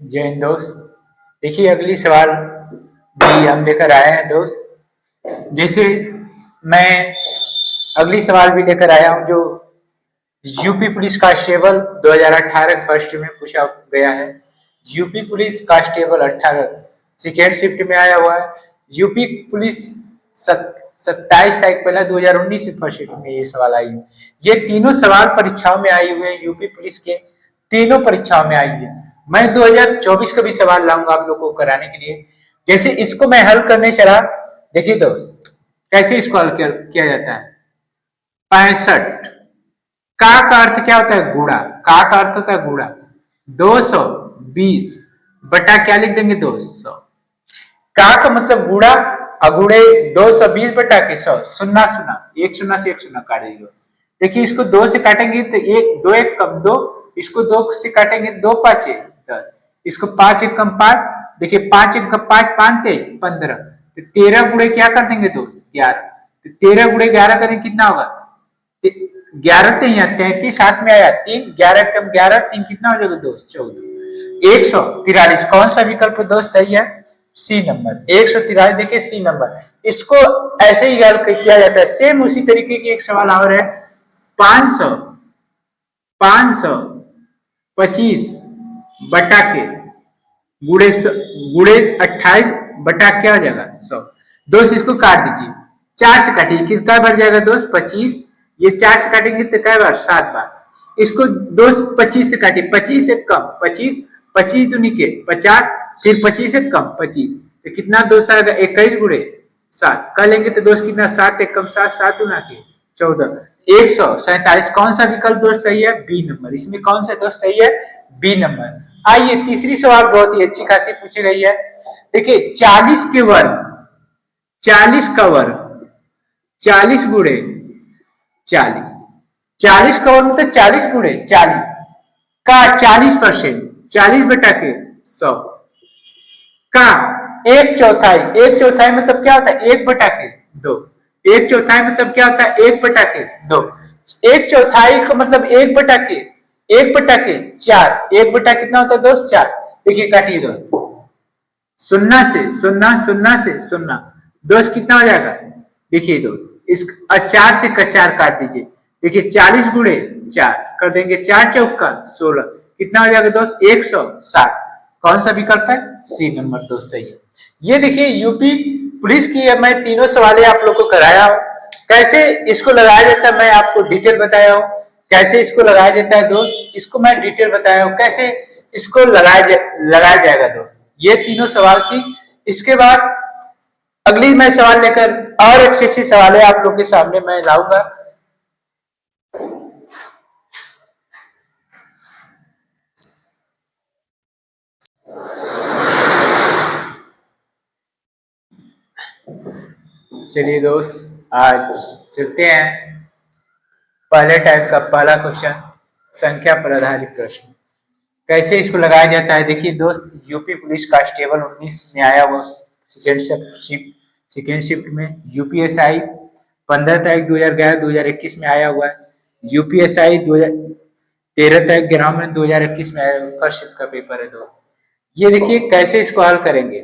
जय हिंद दोस्त। देखिए अगली सवाल भी हम लेकर आए हैं दोस्त। जैसे मैं अगली सवाल भी लेकर आया हूं जो यूपी पुलिस कांस्टेबल 2018 फर्स्ट में पूछा गया है। UP police constable 18 second shift में आया हुआ है। यूपी पुलिस 27 तारीख 2019 फर्स्ट शिफ्ट में ये सवाल आई है। ये तीनों सवाल परीक्षाओं में आई हुए हैं, यूपी पुलिस के तीनों परीक्षाओं में आई है। मैं 2024 का भी सवाल लाऊंगा आप लोगों को कराने के लिए। जैसे इसको मैं हल करने चला, देखिए दोस्त कैसे इसको हल किया जाता है। 65 का अर्थ क्या होता है? गुणा। का अर्थ होता है गुणा। 220 बटा क्या लिख देंगे? 200। का मतलब गुणा, अगुड़े 220 बटा के 100। सुन्ना सुना, एक सुन्ना से एक सुन्ना काट देंगे। देखिए इसको 2 से काटेंगे तो एक, 2 एक कम 2, इसको 2 से काटेंगे 2 5 10, इसको 5 एक कम 5, देखिए 5 एक कम 5 5 15, तो 13 गुड़े क्या कर देंगे दोस्त? 11। तो 13 गुड़े 11 करें कितना होगा? 11 थे यहाँ 33 हाथ में आया, 3 11 कम 11 3 कितना हो जाएगा दोस्त? 14। 143 कौन सा विकल्प दोस्त सही है? C number 143। देखिए सी नंबर, इसको ऐसे ही हल किया जाता है। सेम उसी तरीके की एक सवाल और है। 525 बटा के गुड़े 28 बटा क्या हो जाएगा? 100। दोस्त इसको काट दीजिए, 4 से काटिए, कितना बार जाएगा दोस्त? 25। ये 4 से काटेंगे तो क्या बार? 7 बार। इसको दोस्त 25 से काटिए, 25 से कम 25, 25 दूनी के 50, फिर 25 से कम 25, तो कितना दोस्त आएगा? 21 गुड़े 7 कर लेंगे तो दोस्त कितना? 7 एक कम 7, 7 दूना के 14। 147 कौन सा विकल्प दोस्त सही है? B number. इसमें कौन सा दोस्त सही है? B number. आइए तीसरी सवाल बहुत ही अच्छी खासी पूछी गई है। देखिए 40 के वर्ग, 40 का वर्ग 40 गुड़े 40, 40 का वर्ग मतलब 40 गुड़े 40 का 40%, 40 बटा के 100 का 1/4। 1/4 मतलब क्या होता है? 1 बटा के 2। 1/4 मतलब क्या होता है? 1 बटा के 2। 1/4 का मतलब 1 बटा के 4। 1 बटा कितना होता है दोस्त? 4। देखिए काटिए दोस्त, सुन्ना से सुन्ना, सुन्ना से सुन्ना, दोस्त कितना हो जाएगा? देखिए दोस्त इस 4 से 4 काट दीजिए, देखिए 40 गुड़े 4 कर देंगे, 4 चौका 16, कितना हो जाएगा दोस्त? 160। कौन सा विकल्प है? सी नंबर दोस्त सही है। ये देखिए यूपी पुलिस की है, मैं तीनों सवाल आप लोग को कराया हूं। कैसे इसको लगाया जाता है मैं आपको डिटेल बताया हूं। कैसे इसको लगाया जाता है दोस्त, इसको मैं डिटेल बताया हूं। कैसे इसको लगाया जाएगा दोस्त, ये तीनों सवाल थी। इसके बाद अगली मैं सवाल लेकर और अच्छी अच्छी सवाल आप लोग के सामने मैं लाऊंगा। चलिए दोस्त आज चलते हैं। पहले टाइप का पहला क्वेश्चन, संख्या पर आधारित प्रश्न। कैसे इसको लगाया जाता है? देखिए दोस्त यूपी पुलिस कांस्टेबल 19 में आया हुआ सेकेंड शिफ्ट में। यूपीएसआई 15 तारीख 2011-2021 में आया हुआ है। यूपीएसआई 13 तारीख ग्रामीण 2021 में आया हुआ, फर्स्ट शिफ्ट का पेपर है दोस्त। ये देखिए कैसे इसको हल करेंगे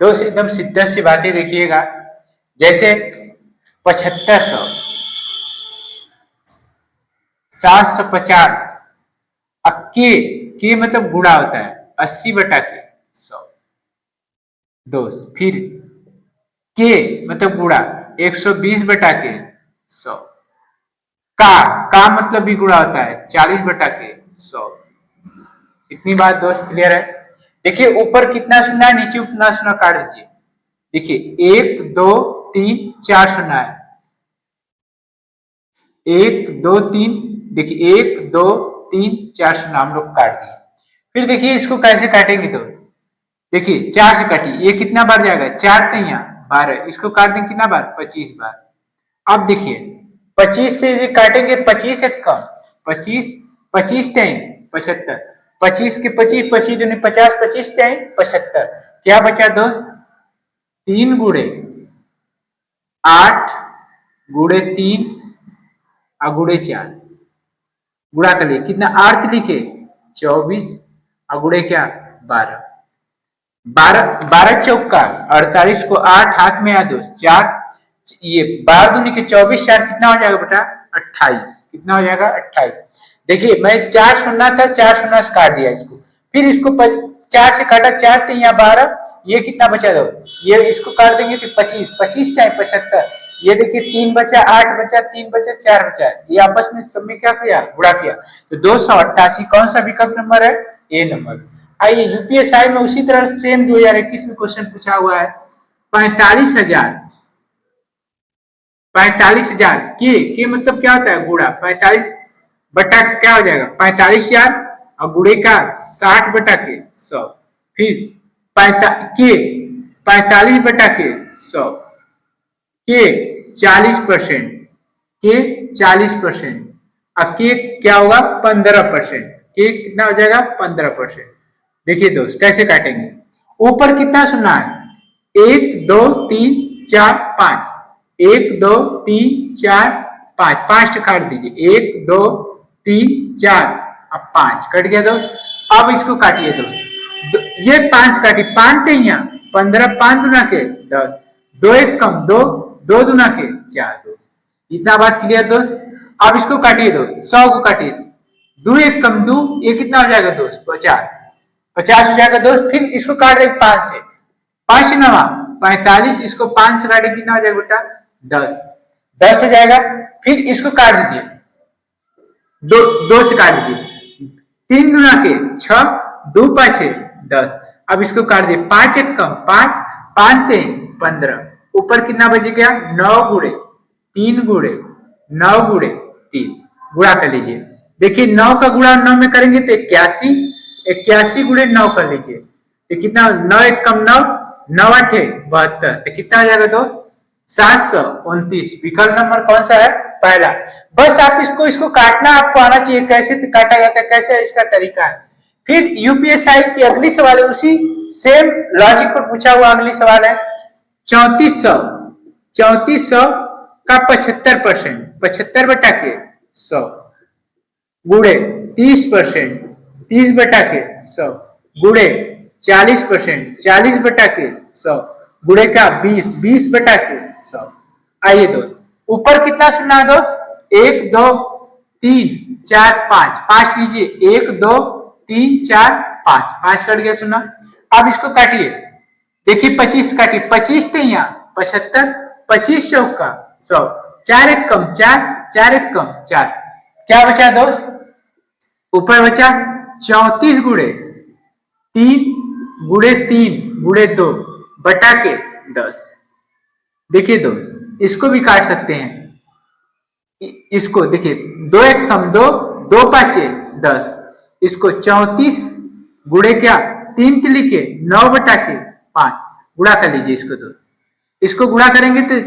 दोस्त, एकदम सीधा सी बातें देखिएगा। जैसे 7500, 750, के मतलब गुणा होता है 80 बटा के 100 दोस्त। फिर के मतलब गुणा 120 बटा के 100। का मतलब भी गुणा होता है 40 बटा के 100। इतनी बात दोस्त क्लियर है? देखिए ऊपर कितना सुना है, नीचे उतना सुना काट दीजिए। देखिए 1 2 3 4 सुना है, 1 2 3, देखिए 1 2 3 4 सुना हम लोग काट दिए। फिर देखिए इसको कैसे काटेंगे तो देखिए 4 से काटिए, ये कितना बार जाएगा? 4 तैया 12, इसको काट देंगे कितना बार? 25 बार। अब देखिए 25 से काटेंगे 25 एक कम 25, 25 तय 75, 25 के 25, 25 दूनी 50, 25 तय 75, क्या बचा दोस्त? 3 गुड़े 8 गुड़े 3 और गुड़े 4, गुणा कर लिए कितना? 8 लिखे 24 और गुड़े क्या 12, 12 चौका 48 को 8 हाथ में आ दोस्त 4, ये 12 दूनी के 24, 4 कितना हो जाएगा बेटा 28, कितना हो जाएगा 28। देखिए मैं 4 सुनना था, 4 सुनना से काट दिया इसको, फिर इसको 4 से काटा 4 3 या 12, ये कितना बचा दो, ये इसको काट देंगे तो 25, 25 था 75, ये देखिए 3 बचा 8 बचा 3 बचा 4 बचा, ये आपस में सब में क्या किया गुणा किया, तो 288 कौन सा विकल्प नंबर है, ए नंबर। आइए यूपीएसआई में उसी तरह सेम 2021 में क्वेश्चन पूछा हुआ है 45,000, 45,000 के मतलब क्या होता है गुणा, 45 बटा क्या हो जाएगा 45,000 और गुणे का 60 बटा के 100, फिर 45 बटा के 100 के 40%, के 40% और के क्या होगा 15%, के कितना हो जाएगा 15%। देखिए दोस्त कैसे काटेंगे, ऊपर कितना सुनना है 1 2 3 4 5, 1 2 3 4 5, 5 काट दीजिए 1 2 3 4 अब 5 कट गया दोस्त। अब इसको काटिए दोस्त, ये 5 काटी 5 थे यहाँ 15, 5 दुना के 10, 2 1 कम 2, 2 दुना के 4 दोस्त, इतना बात क्लियर दोस्त। अब इसको काटिए दोस्त, 100 को काटिए 2 1 कम 2, ये कितना हो जाएगा दोस्त 50, 50 हो जाएगा दोस्त। फिर इसको काट देंगे 5 से, 5 नवा 45, इसको 5 से काटे कितना हो जाएगा बेटा 10, 10 हो जाएगा। फिर इसको काट दीजिए, 2 से काट दीजिए 3 गुना के 6, 2 5 10, अब इसको काट दिए 5 1 कम 5, 5 3 15, ऊपर कितना बच गया 9 गुणे 3 गुणे 9 गुणे 3, गुणा कर लीजिए। देखिए 9 का गुणा 9 में करेंगे तो 81, 81 गुणे 9 कर लीजिए तो कितना 9 1 कम 9, 9 8 72, तो कितना आ जाएगा दो 729। विकल्प नंबर कौन सा है पहला। बस आप इसको काटना आपको आना चाहिए, कैसे काटा जाता है, कैसे इसका तरीका है। फिर यूपीएसआई की अगली सवाल है, उसी सेम लॉजिक पर पूछा हुआ अगली सवाल है 3400 का 75%, 75 बटा के 100 गुणे 30%, 30 बटा के 100 गुणे 40%, 40 बटा के 100 गुणे का 20, 20 बटा के 100। आइए दोस्त ऊपर कितना सुनना है दोस्त 1 2 3 4 5, 5 लीजिए 1 2 3 4 5, 5 कट गया सुना। अब इसको काटिए, देखिए 25 काटिए, 25 थे यहाँ 75, 25 चौका 100, 4 1 कम 4, 4 1 कम 4, क्या बचा दोस्त ऊपर बचा 34 गुणे 3 गुणे 3 गुणे 2 बटा के 10। देखिए दोस्त इसको भी काट सकते हैं, इसको देखिए 2 1 कम 2, 2 5 10, इसको 34 गुणे क्या 3 लिखे 9 बटा के 5 गुणा कर लीजिए इसको दो, इसको गुणा करेंगे तो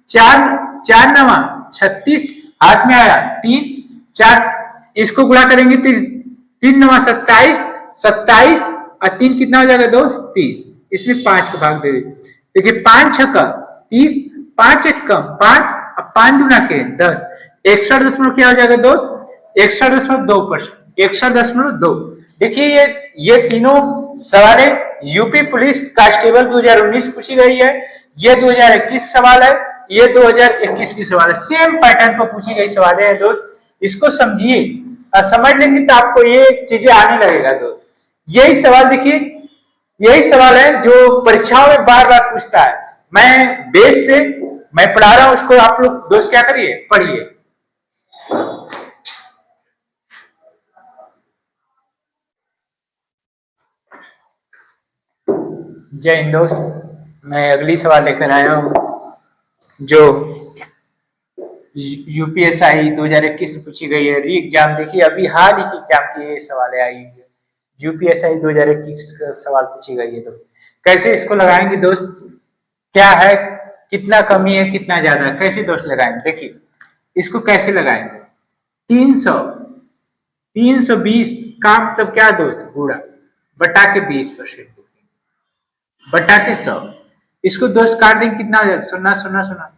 4 4 9 36 हाथ में आया 3 4, इसको गुणा करेंगे तो 3 9 27, 27 और 3 कितना हो जाएगा दोस्त 30, इसमें 5 का भाग दे दीजिए। देखिए 5 6 का 30, 5 1 कम 5 और 5 गुना के 10, 61 क्या हो जाएगा दोस्त 61.2%, 61.2। देखिए ये तीनों सवाल यूपी पुलिस कांस्टेबल 2019 पूछी गई है, ये 2021 सवाल है, ये 2021 की सवाल है, सेम पैटर्न पर पूछी गई सवाल है दोस्त। इसको समझिए और समझ लेंगे तो आपको ये चीजें आने लगेगा दोस्त। यही सवाल देखिए, यही सवाल है जो परीक्षाओं में बार बार पूछता है। मैं बेस से मैं पढ़ा रहा हूं, उसको आप लोग दोस्त क्या करिए पढ़िए। जय हिंद दोस्त, मैं अगली सवाल लेकर आया हूं जो यूपीएसआई 2021 से पूछी गई है। री एग्जाम देखिए अभी हाल ही की एग्जाम की ये सवाल आई है, यूपीएसआई 2021 का सवाल पूछी गई है। तो कैसे इसको लगाएंगे दोस्त, क्या है कितना कमी है कितना ज्यादा है, कैसे दोस्त लगाएंगे। देखिए इसको कैसे लगाएंगे 320 का मतलब क्या दोस्त गुणा बटा के 20% बटा के 100, इसको दोस्त काट देंगे कितना हो जाएगा सुना सुना सुना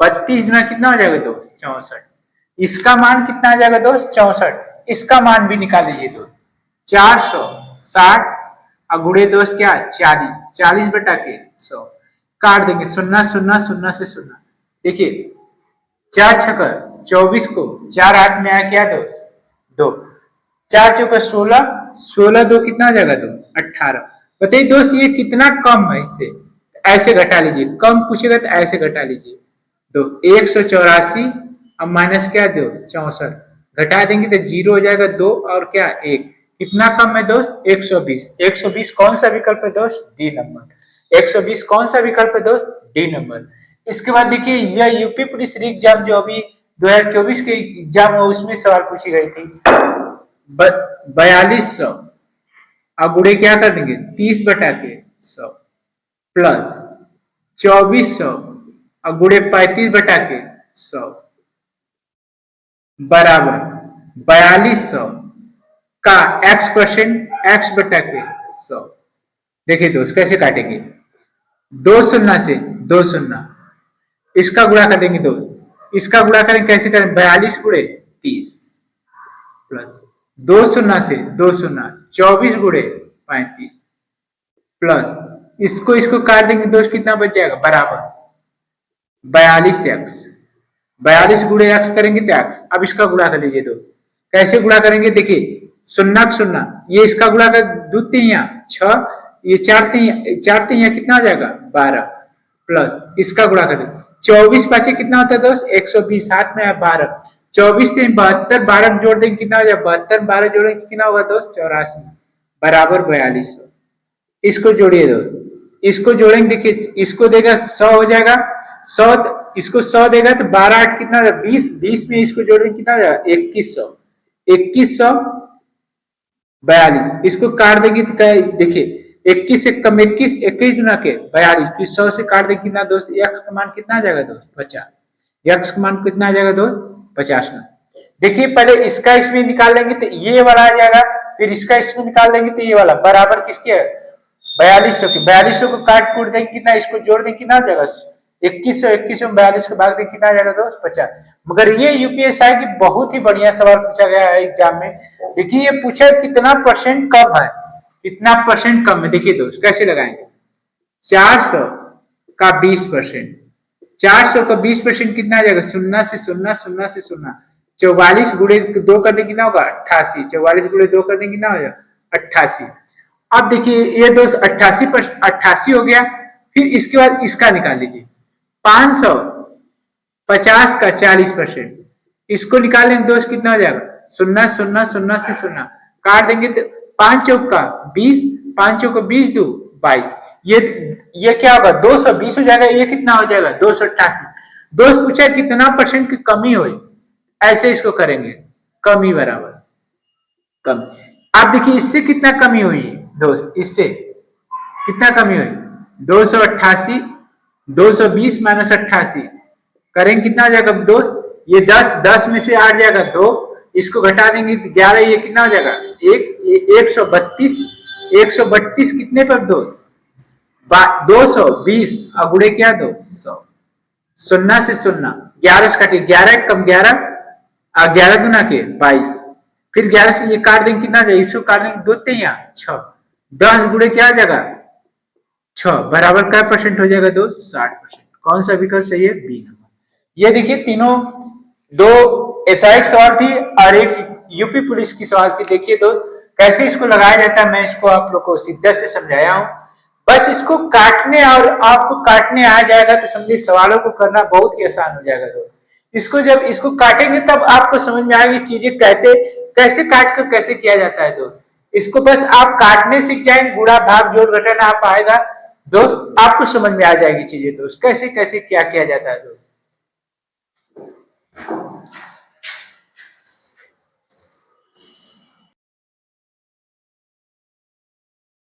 32 गुना कितना हो जाएगा दोस्त 64, इसका मान कितना आ जाएगा दोस्त 64, इसका मान भी निकाल लीजिए दोस्त 460 और गुड़े दोस्त क्या 40, 40/100 काट देंगे, शून्य शून्य शून्य से शून्य। देखिए 4 छक्का 24 को 4 हाथ में आया क्या दोस्त 2, 4 चौका 16, 16 2 कितना हो जाएगा 2, 18। बताइए दोस्त ये कितना कम है इससे, ऐसे घटा लीजिए, कम पूछेगा तो ऐसे घटा लीजिए। तो 184 अब माइनस क्या दो 64, घटा देंगे तो 0 हो जाएगा 2 और क्या 1, कितना कम है दोस्त 120। 120 कौन सा विकल्प है दोस्त डी नंबर। 120 कौन सा विकल्प है दोस्त डी नंबर। इसके बाद देखिए यह यूपी पुलिस एग्जाम जो अभी 2024 के एग्जाम है उसमें सवाल पूछी गई थी। 4200 अब गुड़े क्या कर देंगे 30/100 प्लस 2400 अब गुड़े 35/100 बराबर 4200 का x%x/100। देखिए दोस्त कैसे काटेंगे, 2 शून्य से 2 शून्य, इसका गुणा कर देंगे दोस्त, इसका गुणा करें कैसे करें 42 गुणे 30 प्लस 2 शून्य से 2 शून्य 24 गुणे 35 प्लस इसको काट देंगे दोस्त कितना बच जाएगा बराबर 42x, 42 गुणे x करेंगे तो x। अब इसका गुणा कर लीजिए दोस्त, कैसे गुणा करेंगे देखिए शून्य शून्य, ये इसका गुणा कर 2 3 6, ये 4 3 कितना हो जाएगा 12 प्लस इसका गुणा कर 24 पाचे कितना होता है दोस्त 120, हाथ में है 12, 24 3 72, 12 जोड़ देंगे कितना हो जाएगा 72, 12 जोड़ेंगे कितना होगा दोस्त 84 बराबर 4200। इसको जोड़िए दोस्त, इसको जोड़ेंगे देखिए इसको देगा 100 हो जाएगा 100, इसको 100 देगा तो 12 8 कितना हो जाएगा 20, 20 में इसको जोड़ेंगे कितना हो जाएगा 2100, 2100 42, इसको काट देंगे तो देखिए 21 से कम 21, 21 गुना के 42, फिर 100 से काट देंगे कितना दोस्त x का मान कितना आ जाएगा दोस्त 50, x का मान कितना आ जाएगा दोस्त 50 ना। देखिए पहले इसका इसमें निकाल लेंगे तो ये वाला आ जाएगा, फिर इसका इसमें निकाल लेंगे तो ये वाला बराबर किसके है 4200 के। 4200 को काट कूट देंगे कितना, इसको जोड़ देंगे कितना आ जाएगा 2100 में 42 के भाग देंगे कितना आ जाएगा दोस्त 50। मगर ये यूपीएसआई की बहुत ही बढ़िया सवाल पूछा गया है एग्जाम में। देखिए ये पूछा कितना परसेंट कम है, कितना परसेंट कम है। देखिए दोस्त कैसे लगाएंगे 400 का 20%, 400 का 20% कितना आ जाएगा शून्य से शून्य शून्य से शून्य, 44 गुणे 2 कर देंगे कितना होगा 88, 44 गुणे 2 कर देंगे कितना हो जाएगा 88। अब देखिए ये दोस्त 88 हो गया, फिर इसके बाद इसका निकाल लीजिए 550 का 40%, इसको निकालेंगे दोस्त कितना हो जाएगा शून्य शून्य शून्य से शून्य, काट देंगे तो 5 चौक का 20, 5 चौक का 20 2 22, ये क्या होगा 220 हो जाएगा, ये कितना हो जाएगा 288। दोस्त पूछा कितना परसेंट की कमी हुई, ऐसे इसको करेंगे कमी बराबर कम। आप देखिए इससे कितना कमी हुई दोस्त, इससे कितना कमी हुई 288, 220 माइनस 88 करेंगे कितना आ जाएगा दोस्त, ये 10 में से 8 जाएगा 2, इसको घटा देंगे 11, ये कितना हो जाएगा 132, 132 कितने पर दोस्त 220 और गुड़े क्या 200, शून्य से शून्य 11 से काटिए 11 कम 11 और 11 दूना के 22, फिर 11 से ये काट देंगे कितना जाएगा, इसको काट देंगे 2 3 6, 10 गुड़े क्या आ जाएगा 6 बराबर क्या परसेंट हो जाएगा दोस्त 60%। कौन सा विकल्प सही है बी नंबर। ये देखिए तीनों, 2 एसआई सवाल थी और एक यूपी पुलिस की सवाल थी। देखिए तो कैसे इसको लगाया जाता है मैं इसको आप लोग को सीधा से समझाया हूं, बस इसको काटने और आपको काटने आ जाएगा तो समझिए सवालों को करना बहुत ही आसान हो जाएगा। तो इसको जब इसको काटेंगे तब आपको समझ में आएगी चीजें कैसे कैसे काट कर कैसे किया जाता है। तो इसको बस आप काटने सीख जाएंगे, गुणा भाग जोड़ घटाना आप आएगा दोस्त, आपको समझ में आ जाएगी चीजें दोस्त कैसे कैसे क्या किया जाता है दोस्त।